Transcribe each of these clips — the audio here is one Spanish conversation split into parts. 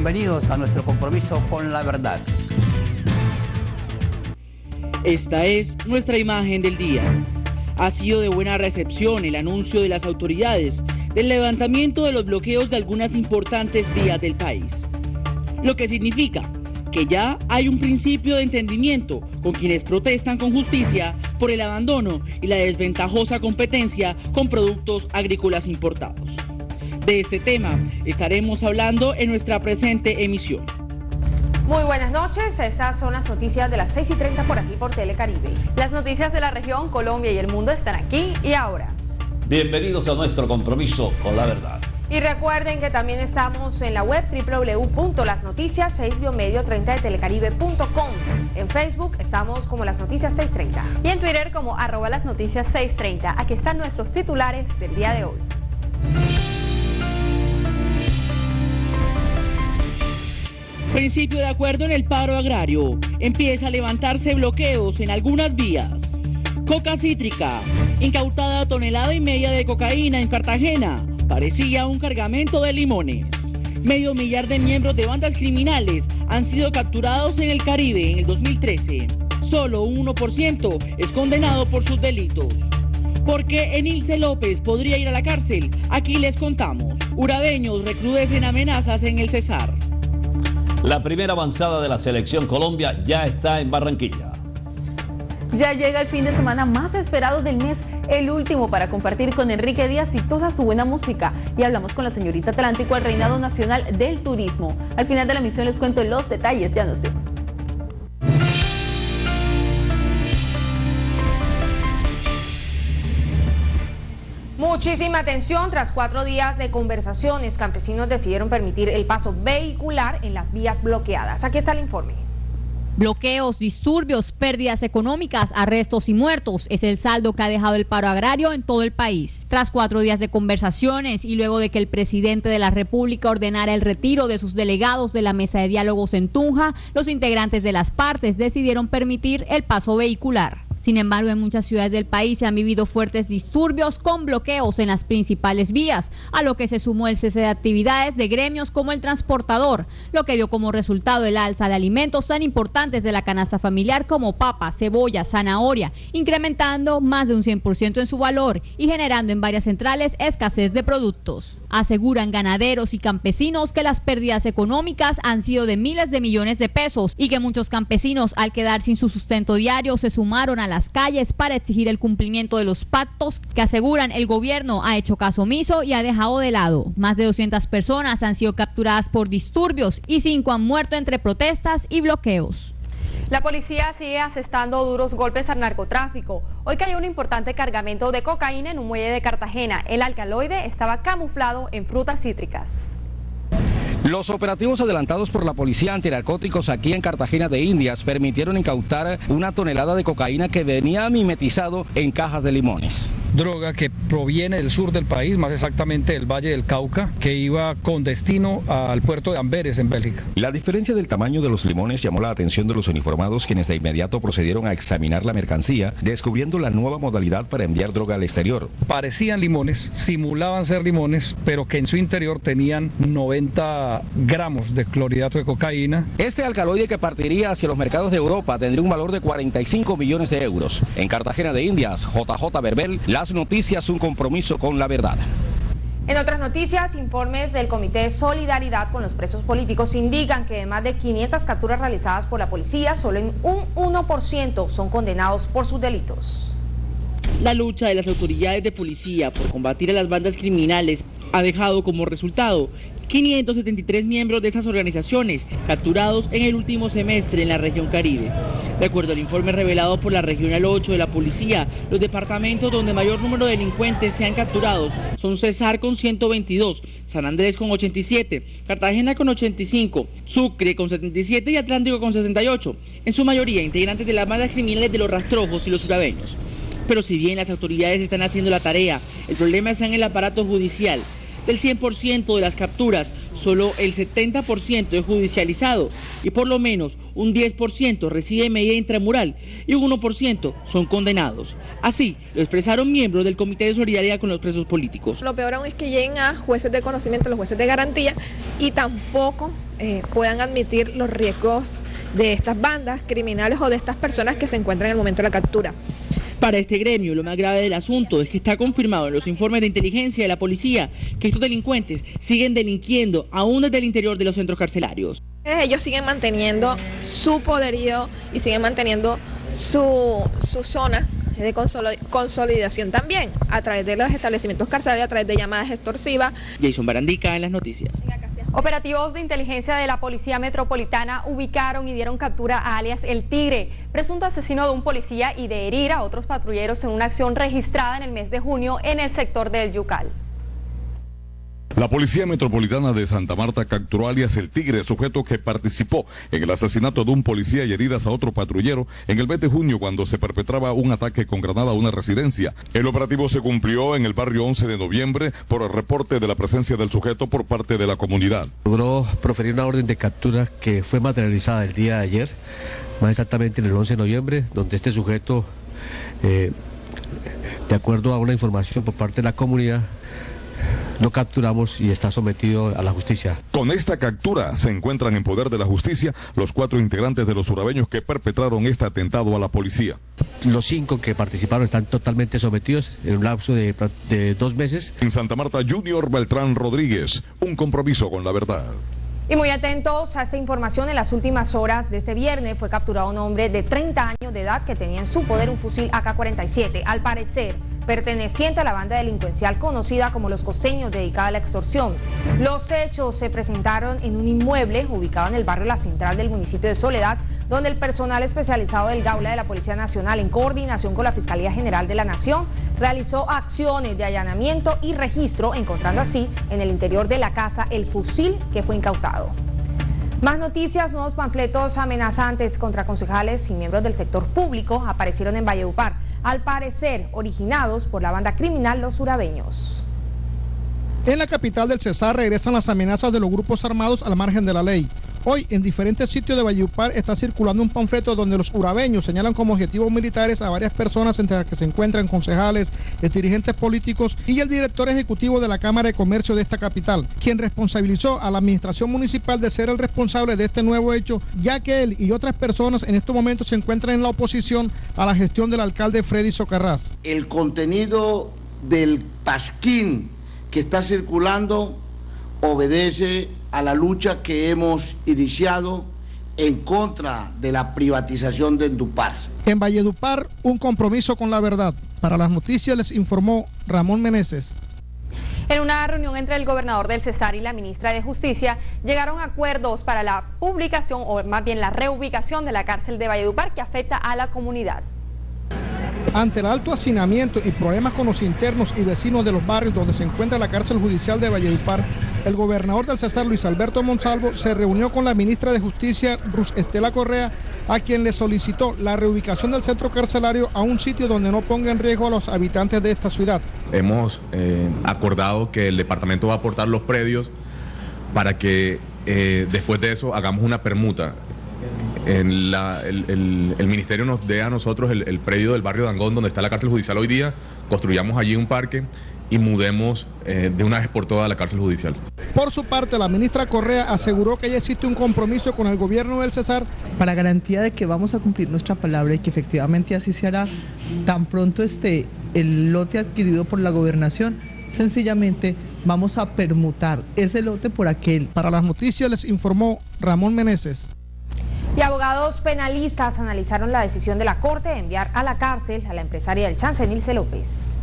bienvenidos a nuestro compromiso con la verdad. Esta es nuestra imagen del día. Ha sido de buena recepción el anuncio de las autoridades del levantamiento de los bloqueos de algunas importantes vías del país. Lo que significa que ya hay un principio de entendimiento con quienes protestan con justicia por el abandono y la desventajosa competencia con productos agrícolas importados. De este tema estaremos hablando en nuestra presente emisión. Muy buenas noches, estas son las noticias de las 6:30 por aquí por Telecaribe. Las noticias de la región, Colombia y el mundo están aquí y ahora. Bienvenidos a nuestro compromiso con la verdad. Y recuerden que también estamos en la web www.lasnoticias6-medio30 de telecaribe.com. En Facebook estamos como Las Noticias 630. Y en Twitter como @lasnoticias630. Aquí están nuestros titulares del día de hoy. Principio de acuerdo en el paro agrario. Empieza a levantarse bloqueos en algunas vías. Coca cítrica. Incautada 1,5 toneladas de cocaína en Cartagena. Parecía un cargamento de limones. 500 000 de miembros de bandas criminales han sido capturados en el Caribe en el 2013. Solo un 1% es condenado por sus delitos. ¿Por qué Enilce López podría ir a la cárcel? Aquí les contamos. Urabeños recrudecen amenazas en el Cesar. La primera avanzada de la Selección Colombia ya está en Barranquilla. Ya llega el fin de semana más esperado del mes, el último para compartir con Enrique Díaz y toda su buena música. Y hablamos con la señorita Atlántico al Reinado Nacional del Turismo. Al final de la emisión les cuento los detalles, ya nos vemos. Muchísima atención, tras 4 días de conversaciones, campesinos decidieron permitir el paso vehicular en las vías bloqueadas. Aquí está el informe. Bloqueos, disturbios, pérdidas económicas, arrestos y muertos es el saldo que ha dejado el paro agrario en todo el país. Tras 4 días de conversaciones y luego de que el presidente de la República ordenara el retiro de sus delegados de la mesa de diálogos en Tunja, los integrantes de las partes decidieron permitir el paso vehicular. Sin embargo, en muchas ciudades del país se han vivido fuertes disturbios con bloqueos en las principales vías, a lo que se sumó el cese de actividades de gremios como el transportador, lo que dio como resultado el alza de alimentos tan importantes de la canasta familiar como papa, cebolla, zanahoria, incrementando más de un 100% en su valor y generando en varias centrales escasez de productos. Aseguran ganaderos y campesinos que las pérdidas económicas han sido de miles de millones de pesos y que muchos campesinos, al quedar sin su sustento diario, se sumaron a las calles para exigir el cumplimiento de los pactos que aseguran el gobierno ha hecho caso omiso y ha dejado de lado. Más de 200 personas han sido capturadas por disturbios y 5 han muerto entre protestas y bloqueos. La policía sigue asestando duros golpes al narcotráfico. Hoy cayó un importante cargamento de cocaína en un muelle de Cartagena. El alcaloide estaba camuflado en frutas cítricas. Los operativos adelantados por la policía antinarcóticos aquí en Cartagena de Indias permitieron incautar 1 tonelada de cocaína que venía mimetizado en cajas de limones. Droga que proviene del sur del país, más exactamente del Valle del Cauca, que iba con destino al puerto de Amberes en Bélgica. La diferencia del tamaño de los limones llamó la atención de los uniformados, quienes de inmediato procedieron a examinar la mercancía, descubriendo la nueva modalidad para enviar droga al exterior. Parecían limones, simulaban ser limones, pero que en su interior tenían 90 gramos de clorhidrato de cocaína. Este alcaloide, que partiría hacia los mercados de Europa, tendría un valor de 45 millones de euros. En Cartagena de Indias, JJ Berbel, Las Noticias, un compromiso con la verdad. En otras noticias, informes del Comité de Solidaridad con los Presos Políticos indican que de más de 500 capturas realizadas por la policía, solo en un 1% son condenados por sus delitos. La lucha de las autoridades de policía por combatir a las bandas criminales ha dejado como resultado 573 miembros de esas organizaciones capturados en el último semestre en la región Caribe. De acuerdo al informe revelado por la Regional 8 de la Policía, los departamentos donde mayor número de delincuentes se han capturado son Cesar con 122, San Andrés con 87, Cartagena con 85, Sucre con 77 y Atlántico con 68, en su mayoría integrantes de las bandas criminales de los Rastrojos y los Urabeños. Pero si bien las autoridades están haciendo la tarea, el problema está en el aparato judicial, Del 100% de las capturas, solo el 70% es judicializado y por lo menos un 10% recibe medida intramural y un 1% son condenados. Así lo expresaron miembros del Comité de Solidaridad con los Presos Políticos. Lo peor aún es que lleguen a jueces de conocimiento, los jueces de garantía, y tampoco puedan admitir los riesgos de estas bandas criminales o de estas personas que se encuentran en el momento de la captura. Para este gremio, lo más grave del asunto es que está confirmado en los informes de inteligencia de la policía que estos delincuentes siguen delinquiendo aún desde el interior de los centros carcelarios. Ellos siguen manteniendo su poderío y siguen manteniendo su zona de consolidación también a través de los establecimientos carcelarios, a través de llamadas extorsivas. Jason Barandica en las noticias. Operativos de inteligencia de la Policía Metropolitana ubicaron y dieron captura a alias El Tigre, presunto asesino de un policía y de herir a otros patrulleros en una acción registrada en el mes de junio en el sector del Yucal. La Policía Metropolitana de Santa Marta capturó alias El Tigre, sujeto que participó en el asesinato de un policía y heridas a otro patrullero en el mes de junio cuando se perpetraba un ataque con granada a una residencia. El operativo se cumplió en el barrio 11 de noviembre por el reporte de la presencia del sujeto por parte de la comunidad. Logró proferir una orden de captura que fue materializada el día de ayer, más exactamente en el 11 de noviembre, donde este sujeto, de acuerdo a una información por parte de la comunidad, lo capturamos y está sometido a la justicia. Con esta captura se encuentran en poder de la justicia los 4 integrantes de los surabeños que perpetraron este atentado a la policía. Los 5 que participaron están totalmente sometidos en un lapso de 2 meses. En Santa Marta, Junior Beltrán Rodríguez, un compromiso con la verdad. Y muy atentos a esta información, en las últimas horas de este viernes fue capturado un hombre de 30 años de edad que tenía en su poder un fusil AK-47, al parecer perteneciente a la banda delincuencial conocida como Los Costeños, dedicada a la extorsión. Los hechos se presentaron en un inmueble ubicado en el barrio La Central del municipio de Soledad, donde el personal especializado del Gaula de la Policía Nacional, en coordinación con la Fiscalía General de la Nación, realizó acciones de allanamiento y registro, encontrando así en el interior de la casa el fusil que fue incautado. Más noticias: nuevos panfletos amenazantes contra concejales y miembros del sector público aparecieron en Valledupar, al parecer originados por la banda criminal Los Urabeños. En la capital del Cesar regresan las amenazas de los grupos armados al margen de la ley. Hoy, en diferentes sitios de Valledupar está circulando un panfleto donde los urabeños señalan como objetivos militares a varias personas, entre las que se encuentran concejales, dirigentes políticos y el director ejecutivo de la Cámara de Comercio de esta capital, quien responsabilizó a la administración municipal de ser el responsable de este nuevo hecho, ya que él y otras personas en estos momentos se encuentran en la oposición a la gestión del alcalde Freddy Socarrás. El contenido del pasquín que está circulando obedece a la lucha que hemos iniciado en contra de la privatización de Endupar. En Valledupar, un compromiso con la verdad. Para las noticias les informó Ramón Meneses. En una reunión entre el gobernador del Cesar y la ministra de Justicia, llegaron a acuerdos para la publicación, o más bien la reubicación de la cárcel de Valledupar, que afecta a la comunidad. Ante el alto hacinamiento y problemas con los internos y vecinos de los barrios donde se encuentra la cárcel judicial de Valledupar, el gobernador del Cesar, Luis Alberto Monsalvo, se reunió con la ministra de Justicia, Ruth Estela Correa, a quien le solicitó la reubicación del centro carcelario a un sitio donde no ponga en riesgo a los habitantes de esta ciudad. Hemos acordado que el departamento va a aportar los predios para que después de eso hagamos una permuta. El ministerio nos dé a nosotros el predio del barrio Dangón, donde está la cárcel judicial hoy día, construyamos allí un parque y mudemos de una vez por todas la cárcel judicial. Por su parte, la ministra Correa aseguró que ya existe un compromiso con el gobierno del Cesar para garantía de que vamos a cumplir nuestra palabra y que efectivamente así se hará tan pronto esté el lote adquirido por la gobernación. Sencillamente vamos a permutar ese lote por aquel. Para las noticias les informó Ramón Meneses. Y abogados penalistas analizaron la decisión de la Corte de enviar a la cárcel a la empresaria del Chance, Nilce López.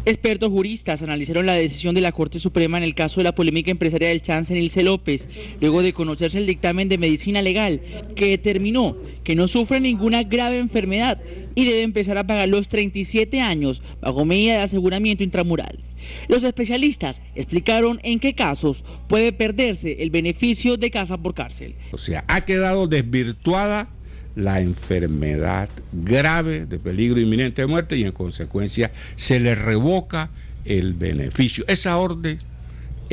Expertos juristas analizaron la decisión de la Corte Suprema en el caso de la polémica empresaria del Chance, Nilce López, luego de conocerse el dictamen de medicina legal que determinó que no sufre ninguna grave enfermedad y debe empezar a pagar los 37 años bajo medida de aseguramiento intramural. Los especialistas explicaron en qué casos puede perderse el beneficio de casa por cárcel. O sea, ha quedado desvirtuada la enfermedad grave de peligro inminente de muerte y en consecuencia se le revoca el beneficio. Esa orden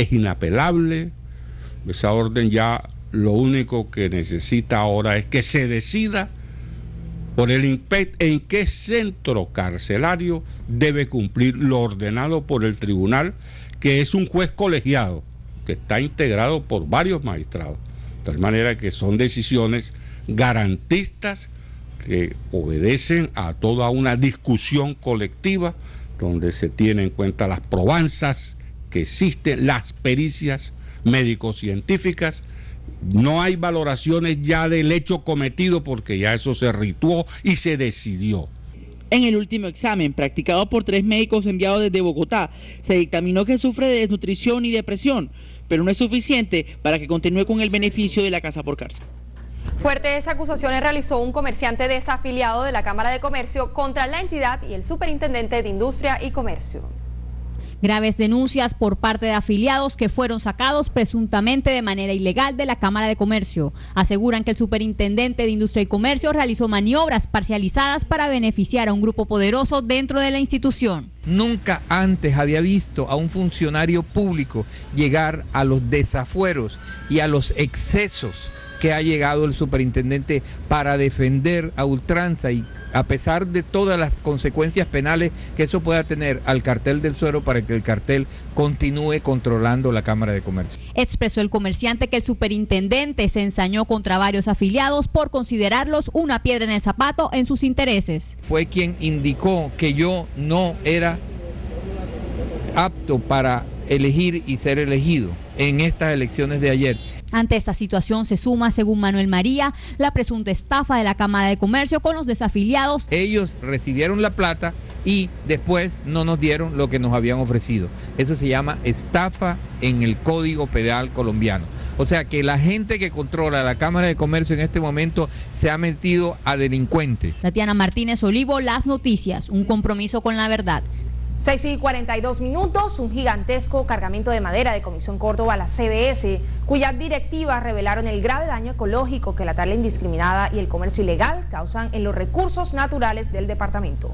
es inapelable. Esa orden ya lo único que necesita ahora es que se decida por el INPEC en qué centro carcelario debe cumplir lo ordenado por el tribunal, que es un juez colegiado, que está integrado por varios magistrados. De tal manera que son decisiones garantistas que obedecen a toda una discusión colectiva donde se tienen en cuenta las probanzas que existen, las pericias médico-científicas. No hay valoraciones ya del hecho cometido porque ya eso se rituó y se decidió. En el último examen, practicado por 3 médicos enviados desde Bogotá, se dictaminó que sufre de desnutrición y depresión, pero no es suficiente para que continúe con el beneficio de la casa por cárcel. Fuertes acusaciones realizó un comerciante desafiliado de la Cámara de Comercio contra la entidad y el superintendente de Industria y Comercio. Graves denuncias por parte de afiliados que fueron sacados presuntamente de manera ilegal de la Cámara de Comercio. Aseguran que el superintendente de Industria y Comercio realizó maniobras parcializadas para beneficiar a un grupo poderoso dentro de la institución. Nunca antes había visto a un funcionario público llegar a los desafueros y a los excesos que ha llegado el superintendente para defender a ultranza y a pesar de todas las consecuencias penales que eso pueda tener al cartel del suero para que el cartel continúe controlando la Cámara de Comercio. Expresó el comerciante que el superintendente se ensañó contra varios afiliados por considerarlos una piedra en el zapato en sus intereses. Fue quien indicó que yo no era apto para elegir y ser elegido en estas elecciones de ayer. Ante esta situación se suma, según Manuel María, la presunta estafa de la Cámara de Comercio con los desafiliados. Ellos recibieron la plata y después no nos dieron lo que nos habían ofrecido. Eso se llama estafa en el Código Penal colombiano. O sea que la gente que controla la Cámara de Comercio en este momento se ha metido a delincuente. Tatiana Martínez Olivo, Las Noticias, un compromiso con la verdad. 6:42, un gigantesco cargamento de madera de Comisión Córdoba, la CBS, cuyas directivas revelaron el grave daño ecológico que la tala indiscriminada y el comercio ilegal causan en los recursos naturales del departamento.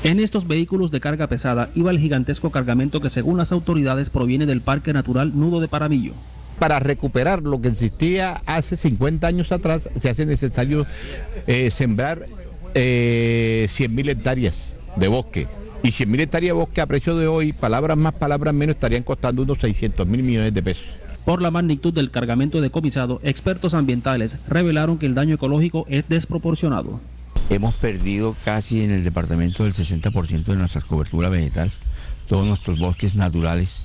En estos vehículos de carga pesada iba el gigantesco cargamento que según las autoridades proviene del Parque Natural Nudo de Paramillo. Para recuperar lo que existía hace 50 años atrás se hace necesario sembrar 100.000 hectáreas de bosque. Y 100.000 hectáreas de bosque a precio de hoy, palabras más, palabras menos, estarían costando unos 600.000 millones de pesos. Por la magnitud del cargamento decomisado, expertos ambientales revelaron que el daño ecológico es desproporcionado. Hemos perdido casi en el departamento del 60% de nuestra cobertura vegetal, todos nuestros bosques naturales,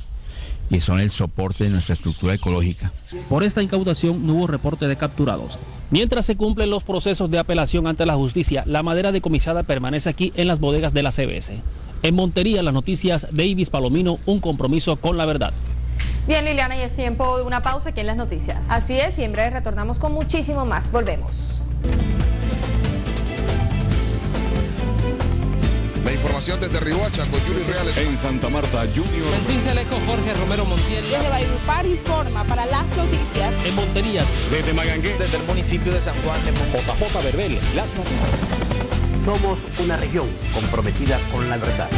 que son el soporte de nuestra estructura ecológica. Por esta incautación no hubo reporte de capturados. Mientras se cumplen los procesos de apelación ante la justicia, la madera decomisada permanece aquí en las bodegas de la CBS. En Montería, Las Noticias, Davis Palomino, un compromiso con la verdad. Bien, Liliana, y es tiempo de una pausa aquí en Las Noticias. Así es, y en breve retornamos con muchísimo más. Volvemos. La información desde Riohacha con Junior Reales. En Santa Marta, Junior. En Cincelejo, Jorge Romero Montiel. Desde Valledupar informa para Las Noticias. En Montería. Desde Magangué. Desde el municipio de San Juan de JJ Verbel, Las Noticias. Somos una región comprometida con la verdad.